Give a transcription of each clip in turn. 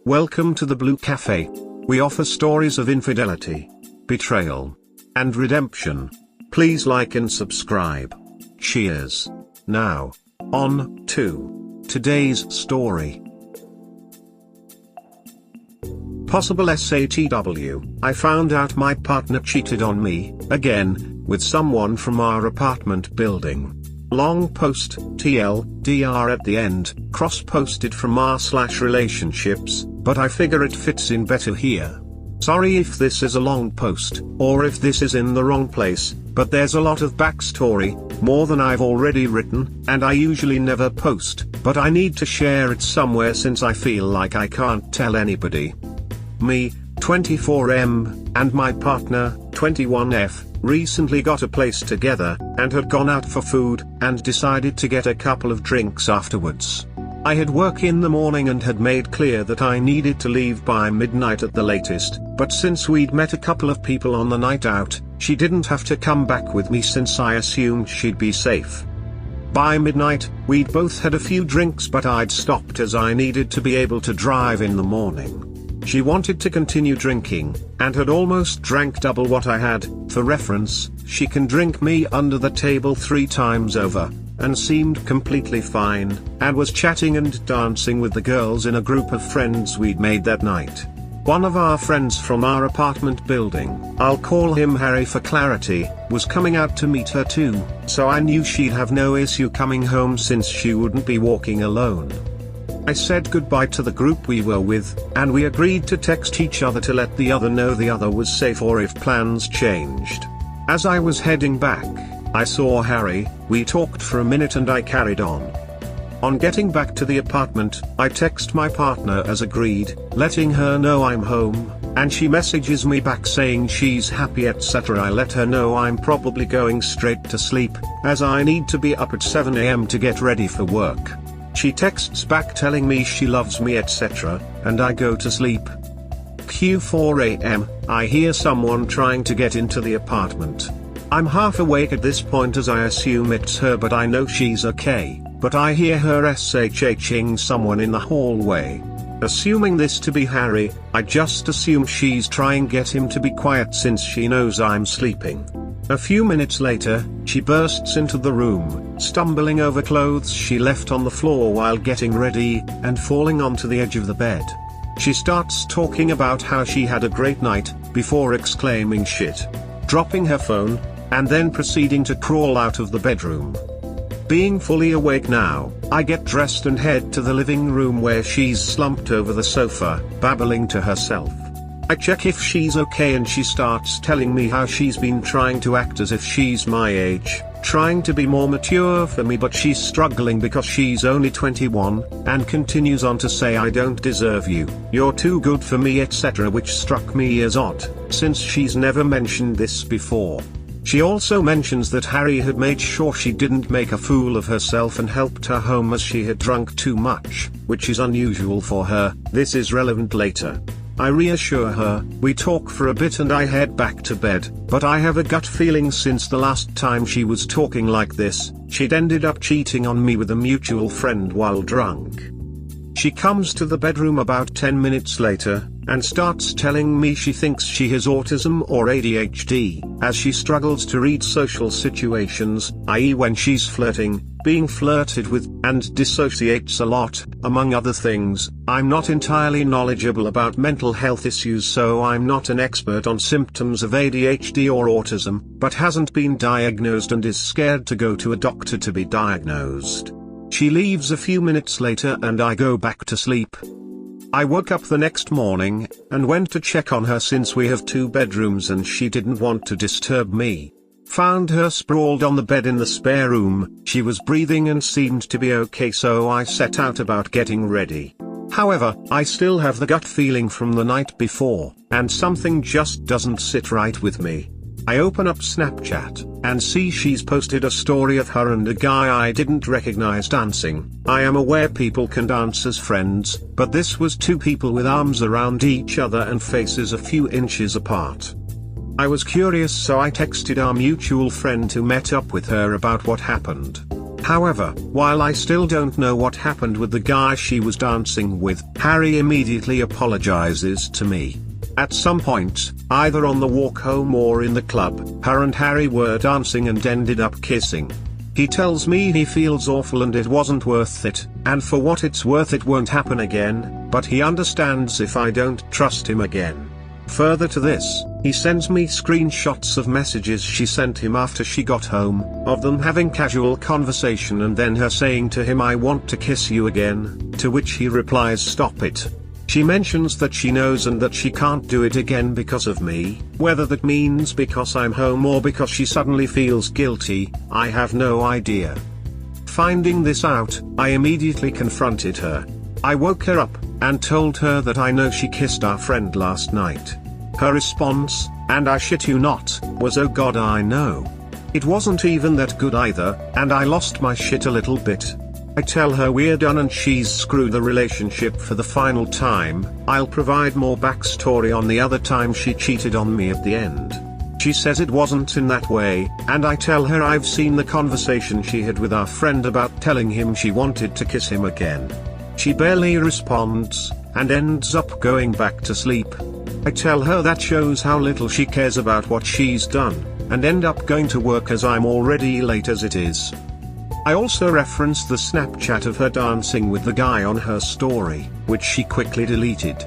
Welcome to the Blue Cafe. We offer stories of infidelity, betrayal, and redemption. Please like and subscribe. Cheers. Now, on to today's story. Possible SATW. I found out my partner cheated on me, again, with someone from our apartment building. Long post, TLDR at the end, cross-posted from r/relationships, but I figure it fits in better here. Sorry if this is a long post, or if this is in the wrong place, but there's a lot of backstory, more than I've already written, and I usually never post, but I need to share it somewhere since I feel like I can't tell anybody. Me, 24M, and my partner, 21F, recently got a place together, and had gone out for food, and decided to get a couple of drinks afterwards. I had work in the morning and had made clear that I needed to leave by midnight at the latest, but since we'd met a couple of people on the night out, she didn't have to come back with me since I assumed she'd be safe. By midnight, we'd both had a few drinks, but I'd stopped as I needed to be able to drive in the morning. She wanted to continue drinking, and had almost drank double what I had. For reference, she can drink me under the table 3 times over, and seemed completely fine, and was chatting and dancing with the girls in a group of friends we'd made that night. One of our friends from our apartment building, I'll call him Harry for clarity, was coming out to meet her too, so I knew she'd have no issue coming home since she wouldn't be walking alone. I said goodbye to the group we were with, and we agreed to text each other to let the other know the other was safe or if plans changed. As I was heading back, I saw Harry. We talked for a minute and I carried on. On getting back to the apartment, I text my partner as agreed, letting her know I'm home, and she messages me back saying she's happy etc. I let her know I'm probably going straight to sleep, as I need to be up at 7 AM to get ready for work. She texts back telling me she loves me etc., and I go to sleep. Q4 AM, I hear someone trying to get into the apartment. I'm half awake at this point as I assume it's her, but I know she's okay, but I hear her SHHing someone in the hallway. Assuming this to be Harry, I just assume she's trying to get him to be quiet since she knows I'm sleeping. A few minutes later, she bursts into the room, stumbling over clothes she left on the floor while getting ready, and falling onto the edge of the bed. She starts talking about how she had a great night, before exclaiming shit, dropping her phone, and then proceeding to crawl out of the bedroom. Being fully awake now, I get dressed and head to the living room where she's slumped over the sofa, babbling to herself. I check if she's okay and she starts telling me how she's been trying to act as if she's my age, trying to be more mature for me, but she's struggling because she's only 21, and continues on to say I don't deserve you, you're too good for me etc., which struck me as odd, since she's never mentioned this before. She also mentions that Harry had made sure she didn't make a fool of herself and helped her home as she had drunk too much, which is unusual for her. This is relevant later. I reassure her, we talk for a bit and I head back to bed, but I have a gut feeling since the last time she was talking like this, she'd ended up cheating on me with a mutual friend while drunk. She comes to the bedroom about 10 minutes later, and starts telling me she thinks she has autism or ADHD, as she struggles to read social situations, i.e. when she's flirting, being flirted with, and dissociates a lot, among other things. I'm not entirely knowledgeable about mental health issues, so I'm not an expert on symptoms of ADHD or autism, but hasn't been diagnosed and is scared to go to a doctor to be diagnosed. She leaves a few minutes later and I go back to sleep. I woke up the next morning, and went to check on her since we have 2 bedrooms and she didn't want to disturb me. Found her sprawled on the bed in the spare room. She was breathing and seemed to be okay, so I set out about getting ready. However, I still have the gut feeling from the night before, and something just doesn't sit right with me. I open up Snapchat, and see she's posted a story of her and a guy I didn't recognize dancing. I am aware people can dance as friends, but this was 2 people with arms around each other and faces a few inches apart. I was curious, so I texted our mutual friend who met up with her about what happened. However, while I still don't know what happened with the guy she was dancing with, Harry immediately apologizes to me. At some point, either on the walk home or in the club, her and Harry were dancing and ended up kissing. He tells me he feels awful and it wasn't worth it, and for what it's worth it won't happen again, but he understands if I don't trust him again. Further to this, he sends me screenshots of messages she sent him after she got home, of them having casual conversation and then her saying to him, "I want to kiss you again," to which he replies, "Stop it." She mentions that she knows and that she can't do it again because of me. Whether that means because I'm home or because she suddenly feels guilty, I have no idea. Finding this out, I immediately confronted her. I woke her up, and told her that I know she kissed our friend last night. Her response, and I shit you not, was, "Oh God, I know." It wasn't even that good either, and I lost my shit a little bit. I tell her we're done and she's screwed the relationship for the final time. I'll provide more backstory on the other time she cheated on me at the end. She says it wasn't in that way, and I tell her I've seen the conversation she had with our friend about telling him she wanted to kiss him again. She barely responds, and ends up going back to sleep. I tell her that shows how little she cares about what she's done, and end up going to work as I'm already late as it is. I also referenced the Snapchat of her dancing with the guy on her story, which she quickly deleted.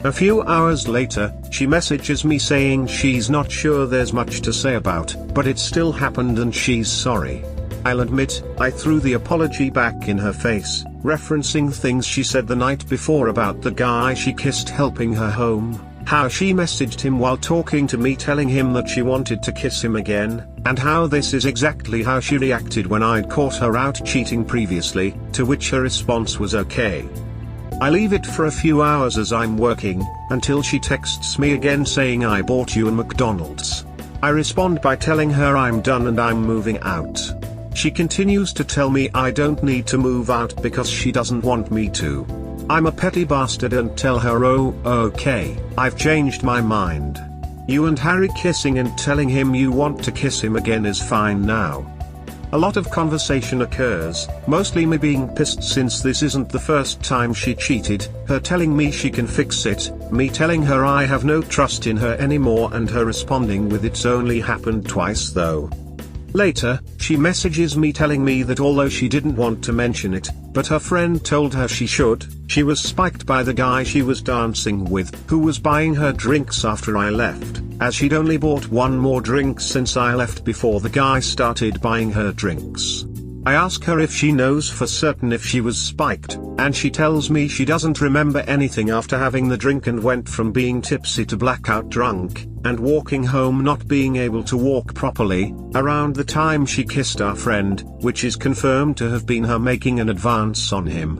A few hours later, she messages me saying she's not sure there's much to say about, but it still happened and she's sorry. I'll admit, I threw the apology back in her face, referencing things she said the night before about the guy she kissed helping her home, how she messaged him while talking to me telling him that she wanted to kiss him again, and how this is exactly how she reacted when I'd caught her out cheating previously, to which her response was okay. I leave it for a few hours as I'm working, until she texts me again saying I bought you a McDonald's. I respond by telling her I'm done and I'm moving out. She continues to tell me I don't need to move out because she doesn't want me to. I'm a petty bastard and tell her, "Oh, okay, I've changed my mind. You and Harry kissing and telling him you want to kiss him again is fine now." A lot of conversation occurs, mostly me being pissed since this isn't the first time she cheated, her telling me she can fix it, me telling her I have no trust in her anymore and her responding with "It's only happened twice though." Later, she messages me telling me that although she didn't want to mention it, but her friend told her she should, she was spiked by the guy she was dancing with, who was buying her drinks after I left, as she'd only bought one more drink since I left before the guy started buying her drinks. I ask her if she knows for certain if she was spiked, and she tells me she doesn't remember anything after having the drink and went from being tipsy to blackout drunk, and walking home not being able to walk properly, around the time she kissed our friend, which is confirmed to have been her making an advance on him.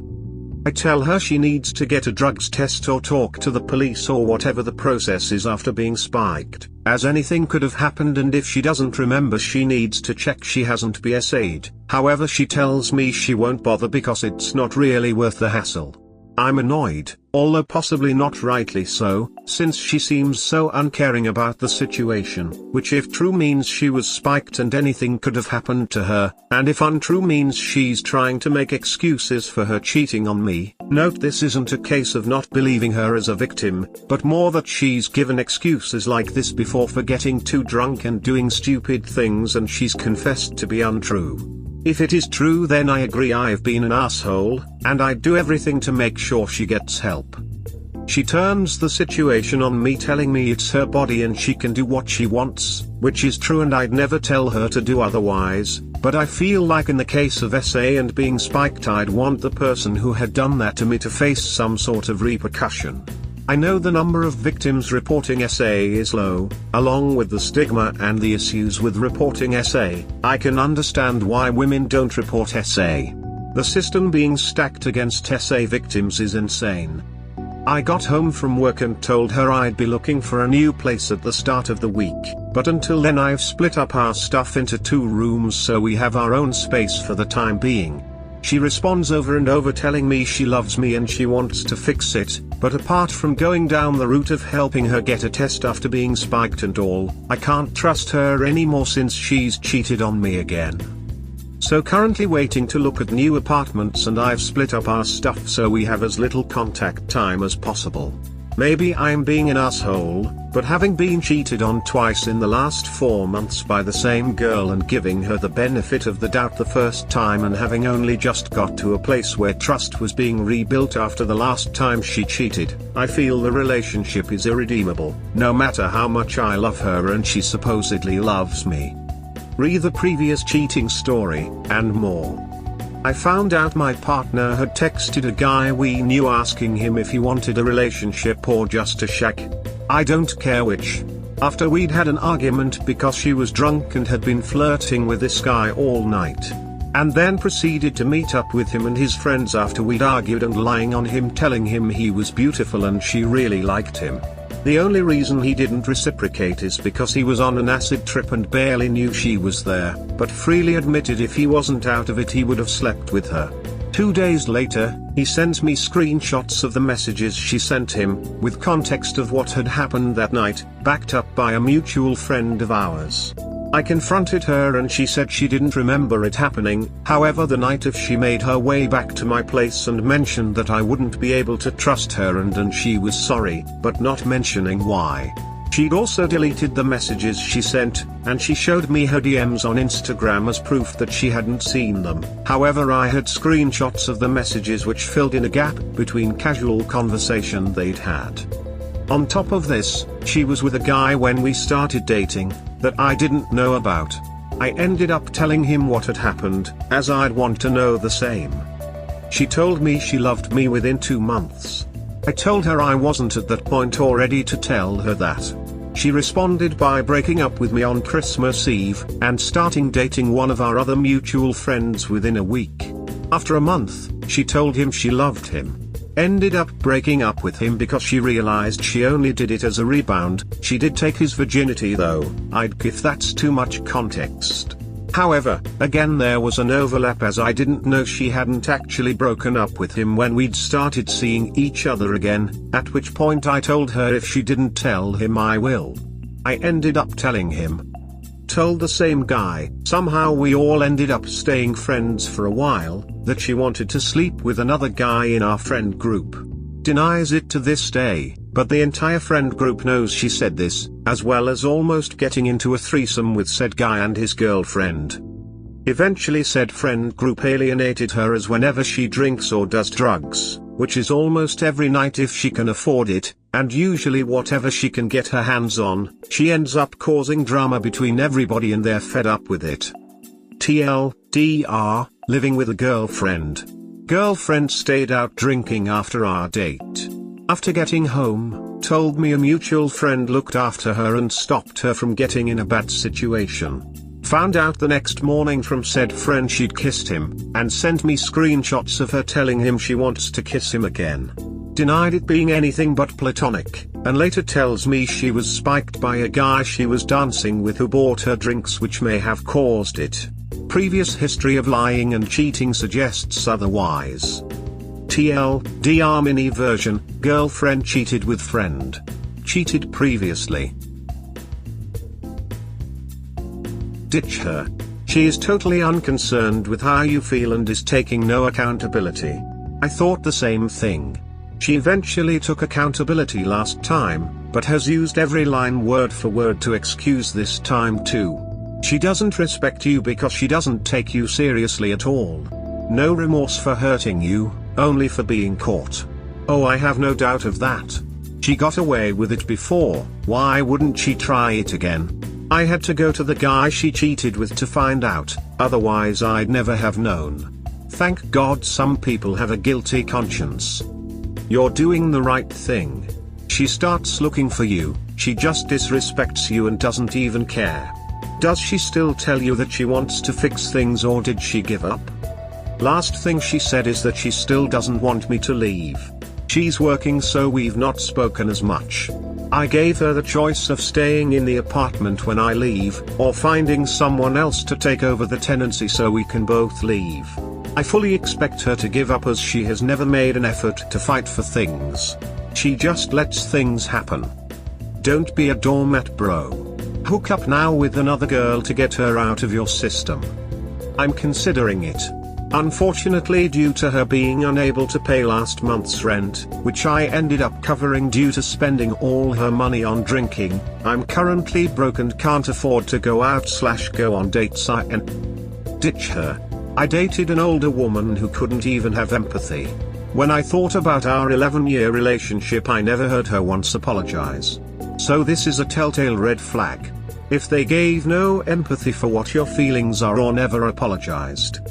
I tell her she needs to get a drugs test or talk to the police or whatever the process is after being spiked, as anything could have happened and if she doesn't remember she needs to check she hasn't BSA'd. However, she tells me she won't bother because it's not really worth the hassle. I'm annoyed, although possibly not rightly so, since she seems so uncaring about the situation, which if true means she was spiked and anything could have happened to her, and if untrue means she's trying to make excuses for her cheating on me. Note this isn't a case of not believing her as a victim, but more that she's given excuses like this before for getting too drunk and doing stupid things and she's confessed to be untrue. If it is true then I agree I've been an asshole, and I'd do everything to make sure she gets help. She turns the situation on me telling me it's her body and she can do what she wants, which is true and I'd never tell her to do otherwise, but I feel like in the case of SA and being spiked I'd want the person who had done that to me to face some sort of repercussion. I know the number of victims reporting SA is low, along with the stigma and the issues with reporting SA, I can understand why women don't report SA. The system being stacked against SA victims is insane. I got home from work and told her I'd be looking for a new place at the start of the week, but until then I've split up our stuff into 2 rooms so we have our own space for the time being. She responds over and over telling me she loves me and she wants to fix it, but apart from going down the route of helping her get a test after being spiked and all, I can't trust her anymore since she's cheated on me again. So currently waiting to look at new apartments, and I've split up our stuff so we have as little contact time as possible. Maybe I'm being an asshole, but having been cheated on twice in the last 4 months by the same girl and giving her the benefit of the doubt the first time, and having only just got to a place where trust was being rebuilt after the last time she cheated, I feel the relationship is irredeemable, no matter how much I love her and she supposedly loves me. Read the previous cheating story, and more. I found out my partner had texted a guy we knew asking him if he wanted a relationship or just a shack. I don't care which. After we'd had an argument because she was drunk and had been flirting with this guy all night. And then proceeded to meet up with him and his friends after we'd argued and lying on him, telling him he was beautiful and she really liked him. The only reason he didn't reciprocate is because he was on an acid trip and barely knew she was there, but freely admitted if he wasn't out of it he would have slept with her. 2 days later, he sent me screenshots of the messages she sent him, with context of what had happened that night, backed up by a mutual friend of ours. I confronted her and she said she didn't remember it happening. However, the night of, she made her way back to my place and mentioned that I wouldn't be able to trust her and she was sorry, but not mentioning why. She'd also deleted the messages she sent, and she showed me her DMs on Instagram as proof that she hadn't seen them. However, I had screenshots of the messages which filled in a gap between casual conversation they'd had. On top of this, she was with a guy when we started dating, that I didn't know about. I ended up telling him what had happened, as I'd want to know the same. She told me she loved me within 2 months. I told her I wasn't at that point or ready to tell her that. She responded by breaking up with me on Christmas Eve, and starting dating one of our other mutual friends within a week. After a month, she told him she loved him. Ended up breaking up with him because she realized she only did it as a rebound. She did take his virginity though, if that's too much context. However, again there was an overlap as I didn't know she hadn't actually broken up with him when we'd started seeing each other again, at which point I told her if she didn't tell him I will. I ended up telling him. Told the same guy. Somehow we all ended up staying friends for a while, that she wanted to sleep with another guy in our friend group. Denies it to this day, but the entire friend group knows she said this, as well as almost getting into a threesome with said guy and his girlfriend. Eventually said friend group alienated her, as whenever she drinks or does drugs, which is almost every night if she can afford it, and usually whatever she can get her hands on, she ends up causing drama between everybody and they're fed up with it. TLDR, living with a girlfriend. Girlfriend stayed out drinking after our date. After getting home, told me a mutual friend looked after her and stopped her from getting in a bad situation. Found out the next morning from said friend she'd kissed him, and sent me screenshots of her telling him she wants to kiss him again. Denied it being anything but platonic, and later tells me she was spiked by a guy she was dancing with who bought her drinks, which may have caused it. Previous history of lying and cheating suggests otherwise. TLDR mini version, girlfriend cheated with friend. Cheated previously. Ditch her. She is totally unconcerned with how you feel and is taking no accountability. I thought the same thing. She eventually took accountability last time, but has used every line word for word to excuse this time too. She doesn't respect you because she doesn't take you seriously at all. No remorse for hurting you, only for being caught. Oh, I have no doubt of that. She got away with it before, why wouldn't she try it again? I had to go to the guy she cheated with to find out, otherwise I'd never have known. Thank God some people have a guilty conscience. You're doing the right thing. She starts looking for you, she just disrespects you and doesn't even care. Does she still tell you that she wants to fix things, or did she give up? Last thing she said is that she still doesn't want me to leave. She's working, so we've not spoken as much. I gave her the choice of staying in the apartment when I leave, or finding someone else to take over the tenancy so we can both leave. I fully expect her to give up, as she has never made an effort to fight for things. She just lets things happen. Don't be a doormat, bro. Hook up now with another girl to get her out of your system. I'm considering it. Unfortunately, due to her being unable to pay last month's rent, which I ended up covering due to spending all her money on drinking, I'm currently broke and can't afford to go out/go on dates and ditch her. I dated an older woman who couldn't even have empathy. When I thought about our 11-year relationship, I never heard her once apologize. So this is a telltale red flag. If they gave no empathy for what your feelings are or never apologized.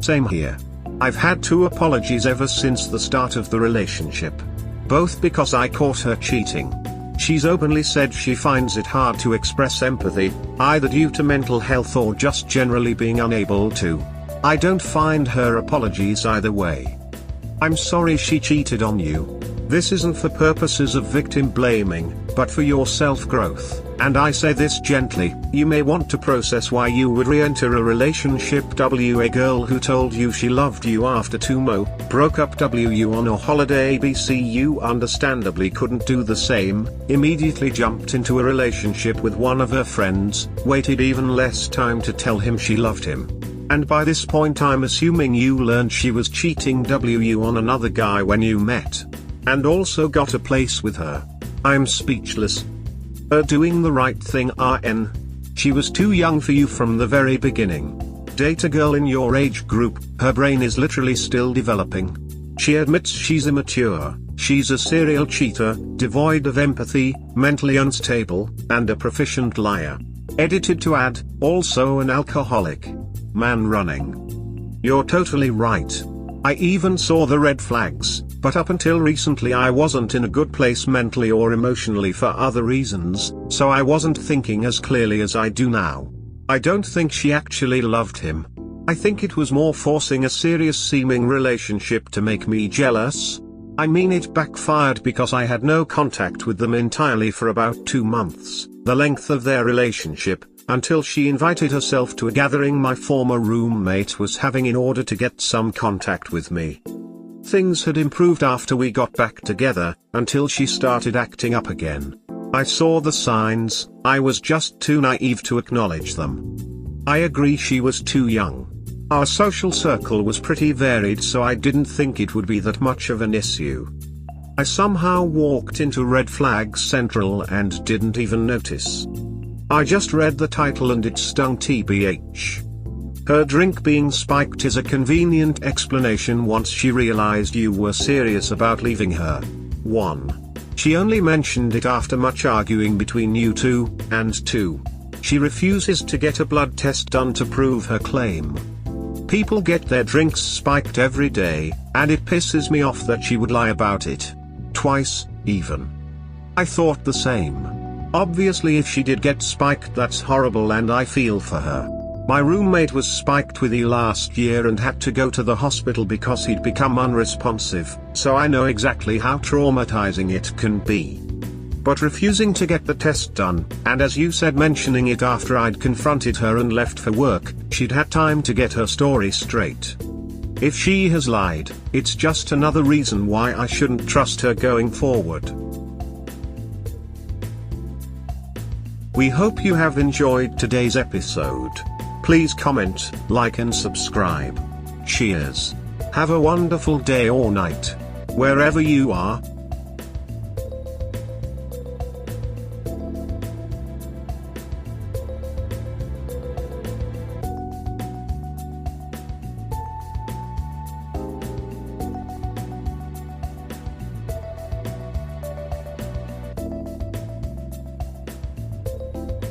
Same here. I've had 2 apologies ever since the start of the relationship. Both because I caught her cheating. She's openly said she finds it hard to express empathy, either due to mental health or just generally being unable to. I don't find her apologies either way. I'm sorry she cheated on you. This isn't for purposes of victim blaming, but for your self-growth, and I say this gently. You may want to process why you would re-enter a relationship. A girl who told you she loved you after 2 broke up you on a holiday. You understandably couldn't do the same, immediately jumped into a relationship with one of her friends, waited even less time to tell him she loved him. And by this point I'm assuming you learned she was cheating you on another guy when you met. And also got a place with her. I'm speechless. Her doing the right thing. She was too young for you from the very beginning. Date a girl in your age group, her brain is literally still developing. She admits she's immature, she's a serial cheater, devoid of empathy, mentally unstable, and a proficient liar. Edited to add, also an alcoholic. Man running. You're totally right. I even saw the red flags, but up until recently I wasn't in a good place mentally or emotionally for other reasons, so I wasn't thinking as clearly as I do now. I don't think she actually loved him. I think it was more forcing a serious seeming relationship to make me jealous. I mean, it backfired because I had no contact with them entirely for about 2 months, the length of their relationship, until she invited herself to a gathering my former roommate was having in order to get some contact with me. Things had improved after we got back together, until she started acting up again. I saw the signs, I was just too naive to acknowledge them. I agree she was too young. Our social circle was pretty varied, so I didn't think it would be that much of an issue. I somehow walked into Red Flag Central and didn't even notice. I just read the title and it stung. TBH. Her drink being spiked is a convenient explanation once she realized you were serious about leaving her. 1. She only mentioned it after much arguing between you two, and 2. She refuses to get a blood test done to prove her claim. People get their drinks spiked every day, and it pisses me off that she would lie about it. Twice, even. I thought the same. Obviously if she did get spiked, that's horrible and I feel for her. My roommate was spiked with E last year and had to go to the hospital because he'd become unresponsive, so I know exactly how traumatizing it can be. But refusing to get the test done, and as you said, mentioning it after I'd confronted her and left for work, she'd had time to get her story straight. If she has lied, it's just another reason why I shouldn't trust her going forward. We hope you have enjoyed today's episode. Please comment, like and subscribe. Cheers. Have a wonderful day or night, wherever you are.